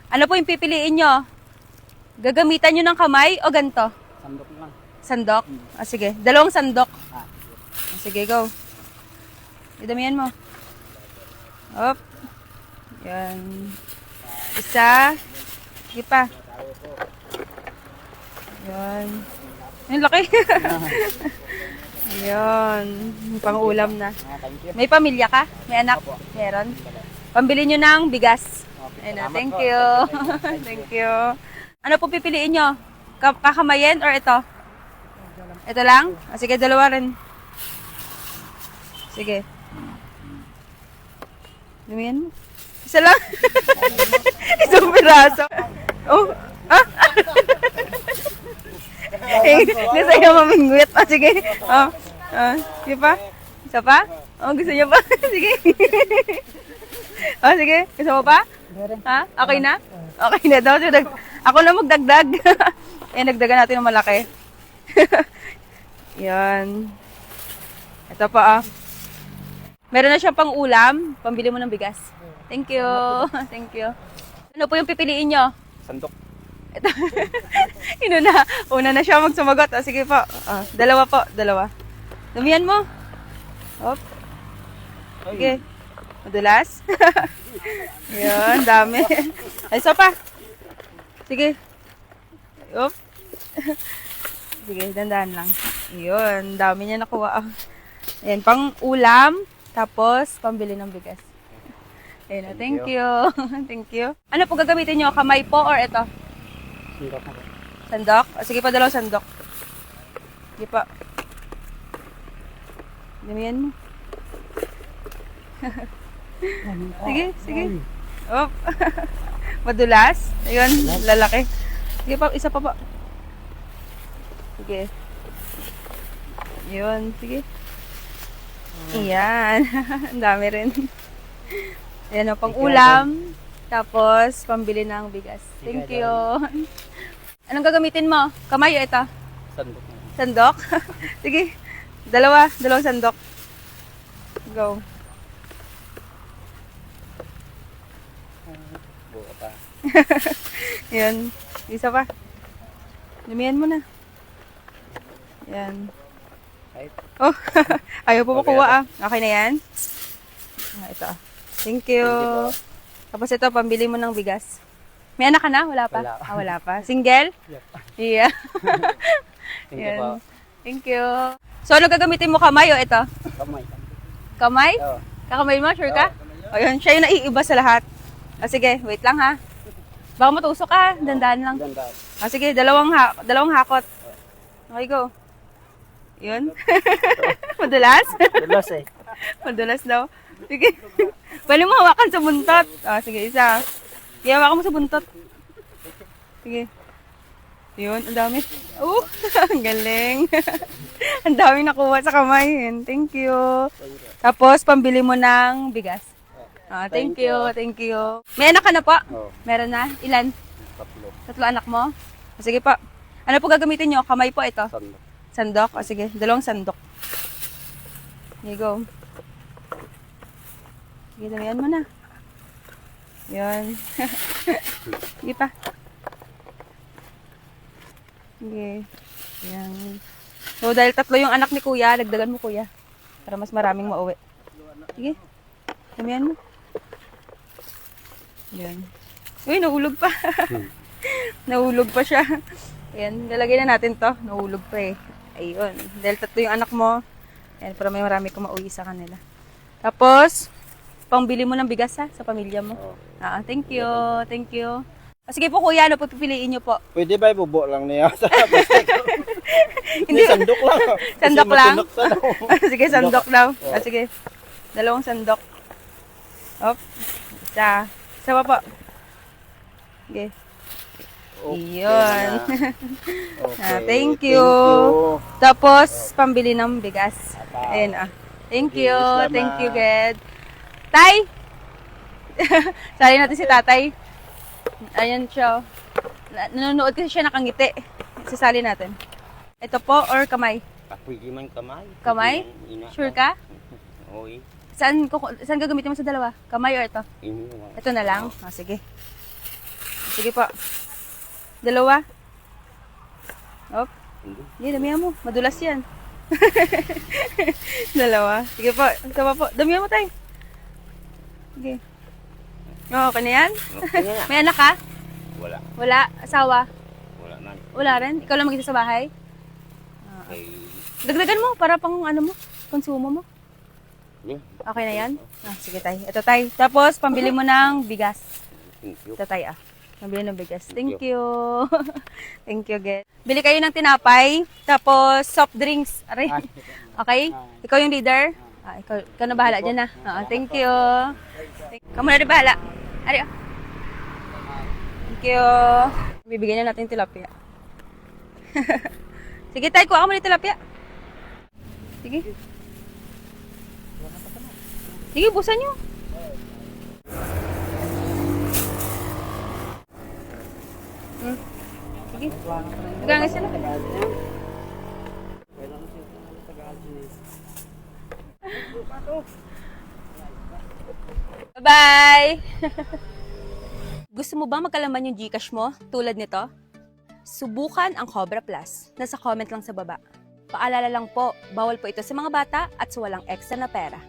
Ano po yung pipiliin nyo? Gagamitan nyo ng kamay o ganito? Sandok lang. Sandok? Sige. Dalawang sandok. Ah, Sige, go. Idamihan mo. Op. Yan. Isa. Sige pa. Yan. Ang laki. Yan. Pang-ulam na. thank you. May pamilya ka? May anak? Opo. Meron? Pambili nyo ng bigas. Okay, Ayun na, salamat thank po. you. Thank you. Ano po pipiliin nyo? Kakamayin or ito? Ito lang? Sige, dalawa rin. Sige. Lumiyan mo. Isa lang. Isang piraso. Oh. Ah. Gusto niya mamingwit. Sige. Sige pa? Isa pa? Gusto niya pa? Sige. Sige. Gusto mo pa? Ha? Okay na? Okay na daw. Ako na magdagdag. Nagdagan natin ng malaki. Yan. Ito pa Meron na siyang pang ulam. Pambili mo ng bigas. Thank you. Thank you. Ano po yung pipiliin nyo? Sandok. Ito. Una na siya magsumagot. Sige po. Dalawa po. Dalawa. Damihan mo. Hop. Sige. Madulas. Yun. Dami. Ay, isa pa. Sige. Hop. Sige. Dandahan lang. Yun. Dami niya nakuha. Ayan. Pang ulam. Tapos, pambili ng bigas. Ayan. Thank you. Thank you. Ano po gagamitin nyo? Kamay po or ito? Sandok na po. Sandok? Sige pa, dalawang sandok. Sige pa. Damihan mo. Sige, sige. Op. Madulas. Ayun, lalaki. Sige pa, isa pa pa. Sige. Yun, sige. Ayan. Ang dami rin. Ayan o, pang ulam. Tapos, pambili ng bigas. Thank you. Anong gagamitin mo? Kamay o ito? Sandok na. Sandok? Sige. Dalawang sandok. Go. Buka pa. Yan. Isa pa. Damihan mo na. Yan. Right. Oh, ayaw po Okay, makuha Okay na yan? Ito. Thank you. Thank you po. Tapos ito, pambili mo ng bigas. May anak ka na? Wala pa? Wala. Wala pa. Single? Yep. Yeah. Thank you po. Thank you. So, ano gagamitin mo, kamay o ito? Kamay. Kamay? Oo. Kakamay mo? Sure ka? Ayun, siya yung naiiba sa lahat. Sige, wait lang ha. Baka matusok ka. Dandahan lang. Ganda. Sige, dalawang hakot. Okay, go. Yun. Madulas? Dulas eh. Madulas daw. Sige. Pwede mo hawakan sa buntot. Sige, isa. Sige, hawakan mo sa buntot. Sige. Yun, ang dami. Ang galing. Ang dami nakuha sa kamay. Thank you. Tapos, pambili mo ng bigas. Thank you. Thank you. May anak ka na po? Oo. Meron na? Ilan? 3. 3 anak mo? Sige po. Ano po gagamitin nyo? Kamay po ito? Sandok. Sandok? Sige, dalawang sandok. Here you go. Sige, damihan mo na. Yan. Sige pa. Sige. Yan. So, dahil 3 yung anak ni kuya, dagdagan mo kuya. Para mas maraming mauwi. Sige. Damihan mo. Yan. Uy, nahulog pa. Nahulog pa siya. Ayan, lalagay na natin to. Nahulog pa eh. Ayun. Dahil 3 yung anak mo. Ayan, para may marami kang mauwi sa kanila. Tapos, pangbili mo ng bigas ha, sa pamilya mo. Thank you. Thank you. Sige po kuya, ano po pipiliin nyo po? Pwede ba ibubo lang niya sa plastic? Hindi. Sandok lang. Sandok Kasi lang? matunog sa loob. Sige, sandok daw. Sige. Dalawang sandok. Op. Isa. Isa pa po. Sige. Okay Iyon. na. Okay. Thank you. Tapos, pambili ng bigas. Ayan Thank you. Salamat. Thank you, Ged. Tay! Sali natin si tatay. Ayan siya. Nanonood kasi siya nakangiti. Sasali natin. Ito po or kamay? Pwede man kamay. Kamay? Pwede man ina. Sure ka? Okay. Saan gagamitin mo sa dalawa? Kamay or ito? Ito na lang? Sige. Sige po. Dalawa. Op. Hindi. Hindi, damihan mo. Madulas yan. Dalawa. Sige po. Ito pa po. Damihan mo tayo. Sige. Okay na yan? Okay na. May anak ka? Wala. Wala? Asawa? Wala man. Wala rin? Ikaw lang mag-isa sa bahay? Okay. Dagdagan mo para pang ano mo, konsumo mo. Yeah. Okay na yan? Sige tay. Ito tay. Tapos, pambili mo ng bigas. Thank you. Ito tay Pambili ng bigas. Thank you. Thank you, guys. Bili kayo ng tinapay, tapos soft drinks. Aray. Okay? Ikaw yung leader? Ikaw na bahala dyan thank you. Ikaw muna rin bahala. Aray. Thank you. Bibigyan na natin yung tilapia. Sige tay, kuha ka muna yung tilapia. Sige. Sige, busan nyo. Sige. Magangis na. Bye-bye! Gusto mo ba magkalaman yung Gcash mo tulad nito? Subukan ang Cobra Plus. Nasa comment lang sa baba. Paalala lang po, bawal po ito sa mga bata at sa walang extra na pera.